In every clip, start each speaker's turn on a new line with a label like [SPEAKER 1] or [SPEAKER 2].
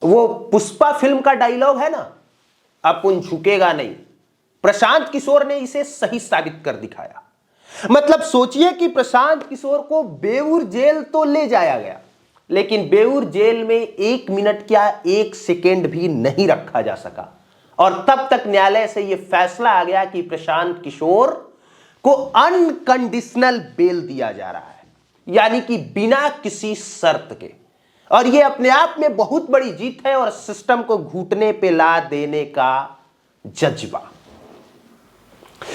[SPEAKER 1] वो पुष्पा फिल्म का डायलॉग है ना, अपन झुकेगा नहीं, प्रशांत किशोर ने इसे सही साबित कर दिखाया। मतलब सोचिए कि प्रशांत किशोर को बेऊर जेल तो ले जाया गया, लेकिन बेऊर जेल में 1 मिनट क्या 1 सेकेंड भी नहीं रखा जा सका, और तब तक न्यायालय से यह फैसला आ गया कि प्रशांत किशोर को अनकंडीशनल बेल दिया जा रहा है, यानी कि बिना किसी शर्त के। और यह अपने आप में बहुत बड़ी जीत है और सिस्टम को घुटने पे ला देने का जज्बा।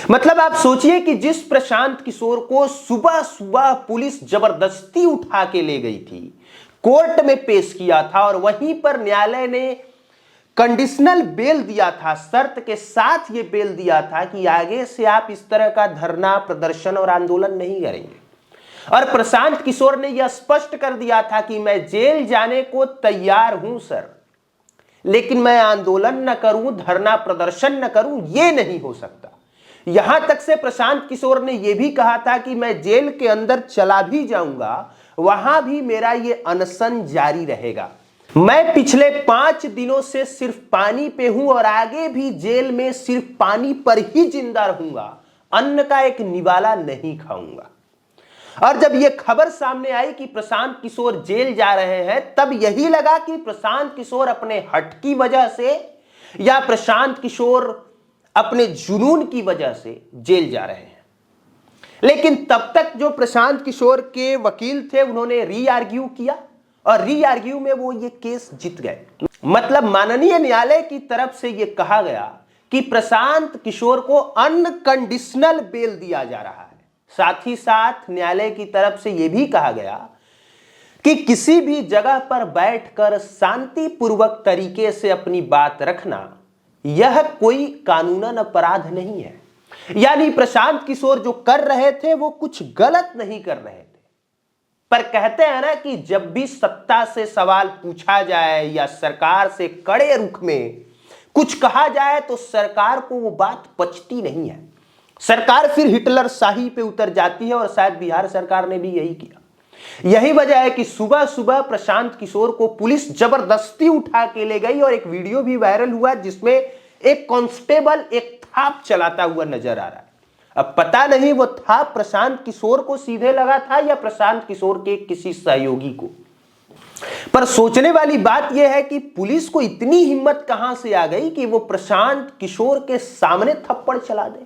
[SPEAKER 1] मतलब आप सोचिए कि जिस प्रशांत किशोर को सुबह सुबह पुलिस जबरदस्ती उठा के ले गई थी, कोर्ट में पेश किया था, और वहीं पर न्यायालय ने कंडीशनल बेल दिया था, शर्त के साथ यह बेल दिया था कि आगे से आप इस तरह का धरना प्रदर्शन और आंदोलन नहीं करेंगे। और प्रशांत किशोर ने यह स्पष्ट कर दिया था कि मैं जेल जाने को तैयार हूं सर, लेकिन मैं आंदोलन न करूं, धरना प्रदर्शन न करूं, यह नहीं हो सकता। यहां तक से प्रशांत किशोर ने यह भी कहा था कि मैं जेल के अंदर चला भी जाऊंगा, वहां भी मेरा यह अनशन जारी रहेगा। मैं पिछले 5 दिनों से सिर्फ पानी पे हूं और आगे भी जेल में सिर्फ पानी पर ही जिंदा रहूंगा, अन्न का एक निवाला नहीं खाऊंगा। और जब यह खबर सामने आई कि प्रशांत किशोर जेल जा रहे हैं, तब यही लगा कि प्रशांत किशोर अपने हट की वजह से या प्रशांत किशोर अपने जुनून की वजह से जेल जा रहे हैं। लेकिन तब तक जो प्रशांत किशोर के वकील थे, उन्होंने री आर्ग्यू किया, और री आर्ग्यू में वो ये केस जीत गए। मतलब माननीय न्यायालय की तरफ से यह कहा गया कि प्रशांत किशोर को अनकंडीशनल बेल दिया जा रहा है। साथ ही साथ न्यायालय की तरफ से यह भी कहा गया कि किसी भी जगह पर बैठकर शांतिपूर्वक तरीके से अपनी बात रखना यह कोई कानूनन अपराध नहीं है। यानी प्रशांत किशोर जो कर रहे थे वो कुछ गलत नहीं कर रहे थे। पर कहते हैं ना कि जब भी सत्ता से सवाल पूछा जाए या सरकार से कड़े रुख में कुछ कहा जाए तो सरकार को वो बात पचती नहीं है। सरकार फिर हिटलर शाही पे उतर जाती है, और शायद बिहार सरकार ने भी यही किया। यही वजह है कि सुबह सुबह प्रशांत किशोर को पुलिस जबरदस्ती उठा के ले गई, और एक वीडियो भी वायरल हुआ जिसमें एक कांस्टेबल एक थाप चलाता हुआ नजर आ रहा है। अब पता नहीं वो थाप प्रशांत किशोर को सीधे लगा था या प्रशांत किशोर के किसी सहयोगी को। पर सोचने वाली बात यह है कि पुलिस को इतनी हिम्मत कहां से आ गई कि वो प्रशांत किशोर के सामने थप्पड़ चला दे।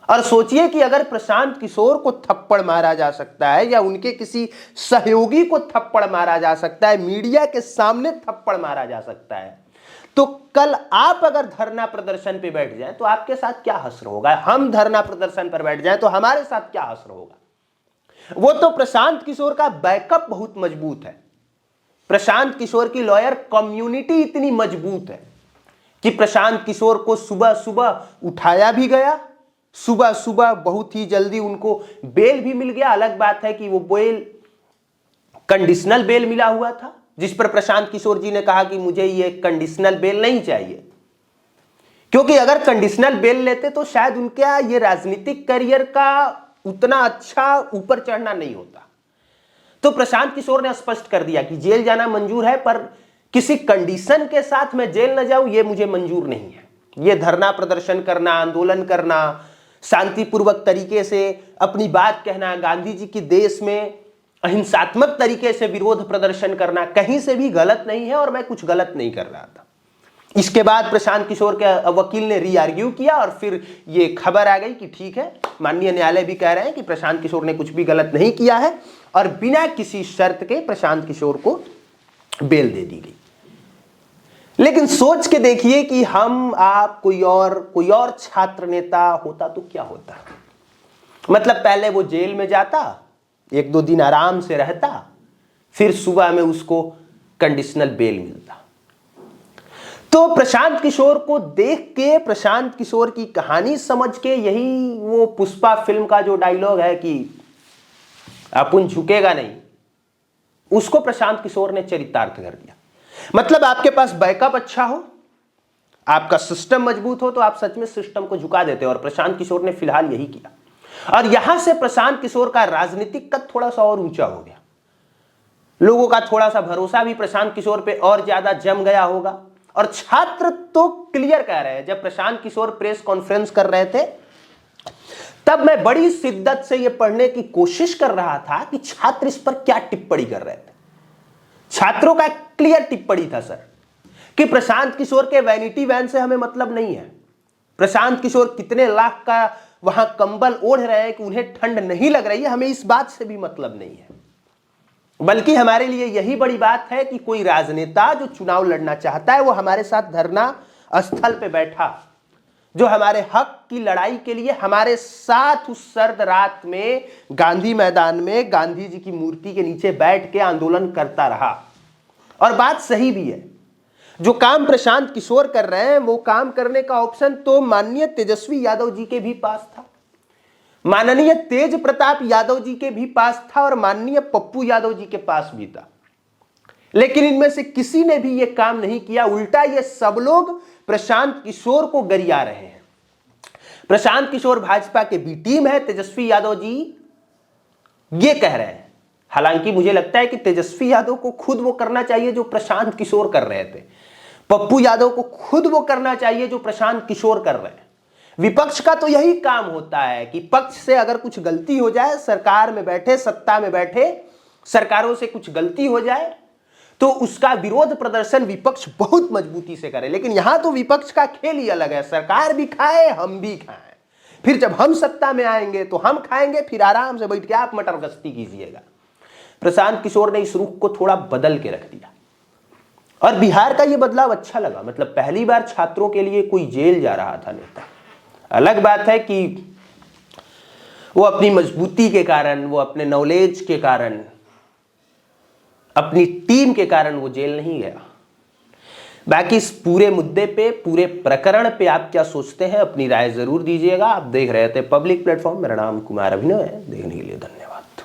[SPEAKER 1] और सोचिए कि अगर प्रशांत किशोर को थप्पड़ मारा जा सकता है या उनके किसी सहयोगी को थप्पड़ मारा जा सकता है, मीडिया के सामने थप्पड़ मारा जा सकता है, तो कल आप अगर धरना प्रदर्शन पे बैठ जाएं तो आपके साथ क्या हश्र होगा। हम धरना प्रदर्शन पर बैठ जाएं तो हमारे साथ क्या हश्र होगा। वो तो प्रशांत किशोर का बैकअप बहुत मजबूत है। प्रशांत किशोर की लॉयर कम्युनिटी इतनी मजबूत है कि प्रशांत किशोर को सुबह सुबह उठाया भी गया, सुबह सुबह बहुत ही जल्दी उनको बेल भी मिल गया। अलग बात है कि वो बेल कंडीशनल बेल मिला हुआ था, जिस पर प्रशांत किशोर जी ने कहा कि मुझे ये कंडीशनल बेल नहीं चाहिए, क्योंकि अगर कंडीशनल बेल लेते तो शायद उनका ये राजनीतिक करियर का उतना अच्छा ऊपर चढ़ना नहीं होता। तो प्रशांत किशोर ने स्पष्ट कर दिया कि जेल जाना मंजूर है, पर किसी कंडीशन के साथ मैं जेल न जाऊं ये मुझे मंजूर नहीं है। ये धरना प्रदर्शन करना, आंदोलन करना, शांतिपूर्वक तरीके से अपनी बात कहना, गांधी जी के देश में अहिंसात्मक तरीके से विरोध प्रदर्शन करना कहीं से भी गलत नहीं है, और मैं कुछ गलत नहीं कर रहा था। इसके बाद प्रशांत किशोर के वकील ने री आर्ग्यू किया, और फिर ये खबर आ गई कि ठीक है, माननीय न्यायालय भी कह रहे हैं कि प्रशांत किशोर ने कुछ भी गलत नहीं किया है, और बिना किसी शर्त के प्रशांत किशोर को बेल दे दी गई। लेकिन सोच के देखिए कि हम आप कोई और छात्र नेता होता तो क्या होता। मतलब पहले वो जेल में जाता, 1-2 दिन आराम से रहता, फिर सुबह में उसको कंडीशनल बेल मिलता। तो प्रशांत किशोर को देख के, प्रशांत किशोर की कहानी समझ के, यही वो पुष्पा फिल्म का जो डायलॉग है कि अपन झुकेगा नहीं, उसको प्रशांत किशोर ने चरितार्थ कर दिया। मतलब आपके पास बैकअप अच्छा हो, आपका सिस्टम मजबूत हो, तो आप सच में सिस्टम को झुका देते हो, और प्रशांत किशोर ने फिलहाल यही किया। और यहां से प्रशांत किशोर का राजनीतिक कद थोड़ा सा और ऊंचा हो गया। लोगों का थोड़ा सा भरोसा भी प्रशांत किशोर पे और ज्यादा जम गया होगा। और छात्र तो क्लियर कह रहे हैं, जब प्रशांत किशोर प्रेस कॉन्फ्रेंस कर रहे थे तब मैं बड़ी शिद्दत से यह पढ़ने की कोशिश कर रहा था कि छात्र इस पर क्या टिप्पणी कर रहे थे। छात्रों का क्लियर टिप्पणी था सर कि प्रशांत किशोर के वैनिटी वैन से हमें मतलब नहीं है, प्रशांत किशोर कितने लाख का वहां कंबल ओढ़ रहे हैं कि उन्हें ठंड नहीं लग रही है, हमें इस बात से भी मतलब नहीं है। बल्कि हमारे लिए यही बड़ी बात है कि कोई राजनेता जो चुनाव लड़ना चाहता है वो हमारे साथ धरना स्थल पे बैठा, जो हमारे हक की लड़ाई के लिए हमारे साथ उस सर्द रात में गांधी मैदान में गांधी जी की मूर्ति के नीचे बैठ के आंदोलन करता रहा। और बात सही भी है, जो काम प्रशांत किशोर कर रहे हैं वो काम करने का ऑप्शन तो माननीय तेजस्वी यादव जी के भी पास था, माननीय तेज प्रताप यादव जी के भी पास था और माननीय पप्पू यादव जी के पास भी था। लेकिन इनमें से किसी ने भी यह काम नहीं किया, उल्टा ये सब लोग प्रशांत किशोर को गरिया रहे हैं। प्रशांत किशोर भाजपा के बी टीम है, तेजस्वी यादव जी ये कह रहे हैं। हालांकि मुझे लगता है कि तेजस्वी यादव को खुद वो करना चाहिए जो प्रशांत किशोर कर रहे थे, पप्पू यादव को खुद वो करना चाहिए जो प्रशांत किशोर कर रहे हैं। विपक्ष का तो यही काम होता है कि पक्ष से अगर कुछ गलती हो जाए, सरकार में बैठे सत्ता में बैठे सरकारों से कुछ गलती हो जाए तो उसका विरोध प्रदर्शन विपक्ष बहुत मजबूती से करे। लेकिन यहां तो विपक्ष का खेल ही अलग है, सरकार भी खाए हम भी खाएं, फिर जब हम सत्ता में आएंगे तो हम खाएंगे, फिर आराम से बैठ के आप मटर गश्ती कीजिएगा। प्रशांत किशोर ने इस रुख को थोड़ा बदल के रख दिया और बिहार का यह बदलाव अच्छा लगा। मतलब पहली बार छात्रों के लिए कोई जेल जा रहा था नेता। अलग बात है कि वो अपनी मजबूती के कारण, वो अपने नॉलेज के कारण, अपनी टीम के कारण वो जेल नहीं गया। बाकी इस पूरे मुद्दे पे, पूरे प्रकरण पे आप क्या सोचते हैं, अपनी राय जरूर दीजिएगा। आप देख रहे थे पब्लिक प्लेटफॉर्म। मेरा नाम कुमार अभिनव है। देखने के लिए धन्यवाद।